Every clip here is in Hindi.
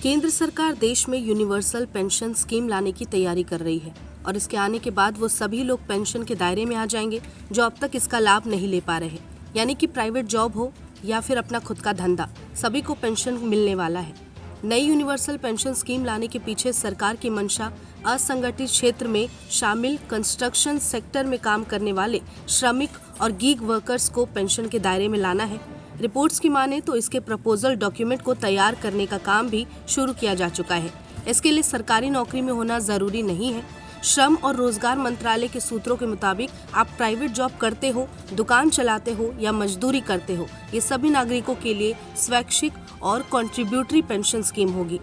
केंद्र सरकार देश में यूनिवर्सल पेंशन स्कीम लाने की तैयारी कर रही है और इसके आने के बाद वो सभी लोग पेंशन के दायरे में आ जाएंगे जो अब तक इसका लाभ नहीं ले पा रहे, यानी कि प्राइवेट जॉब हो या फिर अपना खुद का धंधा, सभी को पेंशन मिलने वाला है। नई यूनिवर्सल पेंशन स्कीम लाने के पीछे सरकार की मंशा असंगठित क्षेत्र में शामिल कंस्ट्रक्शन सेक्टर में काम करने वाले श्रमिक और गीग वर्कर्स को पेंशन के दायरे में लाना है। रिपोर्ट्स की माने तो इसके प्रपोजल डॉक्यूमेंट को तैयार करने का काम भी शुरू किया जा चुका है। इसके लिए सरकारी नौकरी में होना जरूरी नहीं है। श्रम और रोजगार मंत्रालय के सूत्रों के मुताबिक आप प्राइवेट जॉब करते हो, दुकान चलाते हो या मजदूरी करते हो, ये सभी नागरिकों के लिए स्वैच्छिक और कॉन्ट्रीब्यूटरी पेंशन स्कीम होगी।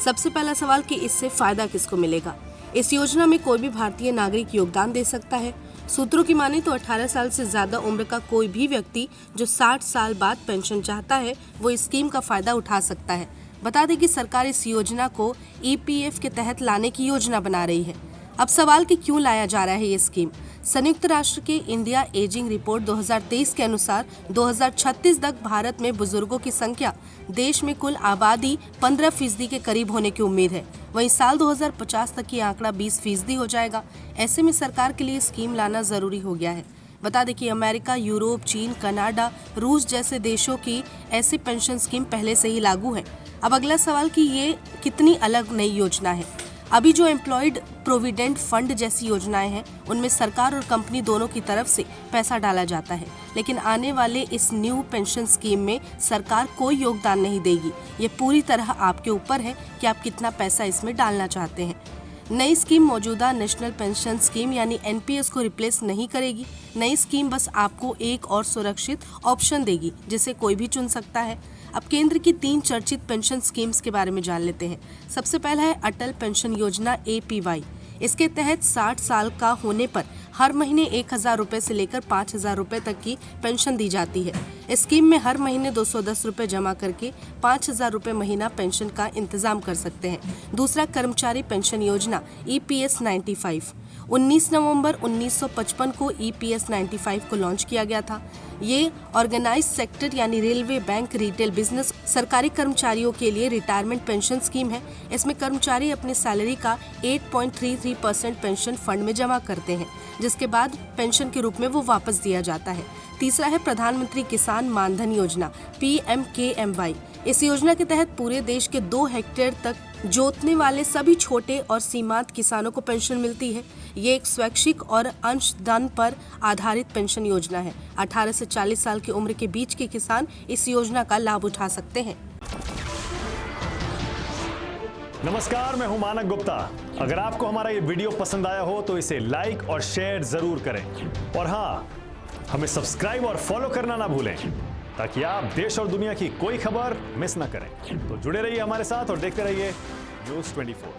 सबसे पहला सवाल कि इससे फायदा किसको मिलेगा। इस योजना में कोई भी भारतीय नागरिक योगदान दे सकता है। सूत्रों की माने तो 18 साल से ज्यादा उम्र का कोई भी व्यक्ति जो 60 साल बाद पेंशन चाहता है वो इस स्कीम का फायदा उठा सकता है। बता दें कि सरकार इस योजना को ईपीएफ के तहत लाने की योजना बना रही है। अब सवाल कि क्यों लाया जा रहा है ये स्कीम। संयुक्त राष्ट्र के इंडिया एजिंग रिपोर्ट 2023 के अनुसार 2036 तक भारत में बुजुर्गों की संख्या देश में कुल आबादी 15% के करीब होने की उम्मीद है। वहीं साल 2050 तक की आंकड़ा 20% हो जाएगा। ऐसे में सरकार के लिए स्कीम लाना जरूरी हो गया है। बता दें कि अमेरिका, यूरोप, चीन, कनाडा, रूस जैसे देशों की ऐसी पेंशन स्कीम पहले से ही लागू है। अब अगला सवाल कि ये कितनी अलग नई योजना है। अभी जो एम्प्लॉयड प्रोविडेंट फंड जैसी योजनाएं हैं उनमें सरकार और कंपनी दोनों की तरफ से पैसा डाला जाता है, लेकिन आने वाले इस न्यू पेंशन स्कीम में सरकार कोई योगदान नहीं देगी। ये पूरी तरह आपके ऊपर है कि आप कितना पैसा इसमें डालना चाहते हैं। नई स्कीम मौजूदा नेशनल पेंशन स्कीम यानी एनपीएस को रिप्लेस नहीं करेगी। नई स्कीम बस आपको एक और सुरक्षित ऑप्शन देगी जिसे कोई भी चुन सकता है। अब केंद्र की 3 चर्चित पेंशन स्कीम्स के बारे में जान लेते हैं। सबसे पहला है अटल पेंशन योजना APY। इसके तहत 60 साल का होने पर हर महीने 1000 रुपए से लेकर 5000 रुपए तक की पेंशन दी जाती है। इस स्कीम में हर महीने 210 रुपए जमा करके 5000 रुपए महीना पेंशन का इंतजाम कर सकते हैं। दूसरा कर्मचारी पेंशन योजना EPS 95। 19 नवंबर 1955 को EPS 95 को लॉन्च किया गया था। ये ऑर्गेनाइज सेक्टर यानी रेलवे, बैंक, रिटेल बिजनेस, सरकारी कर्मचारियों के लिए रिटायरमेंट पेंशन स्कीम है। इसमें कर्मचारी अपनी सैलरी का 8.33% पेंशन फंड में जमा करते हैं, जिसके बाद पेंशन के रूप में वो वापस दिया जाता है। तीसरा है प्रधानमंत्री किसान मानधन योजना PMKMY। इस योजना के तहत पूरे देश के 2 हेक्टेयर तक जोतने वाले सभी छोटे और सीमांत किसानों को पेंशन मिलती है। ये एक स्वैच्छिक और अंशदान पर आधारित पेंशन योजना है। 18 से 40 साल की उम्र के बीच के किसान इस योजना का लाभ उठा सकते हैं। नमस्कार, मैं हूं मानक गुप्ता। अगर आपको हमारा ये वीडियो पसंद आया हो तो इसे लाइक और शेयर जरूर करें और हाँ, हमें सब्सक्राइब और फॉलो करना ना भूलें ताकि आप देश और दुनिया की कोई खबर मिस ना करें। तो जुड़े रहिए हमारे साथ और देखते रहिए News 24।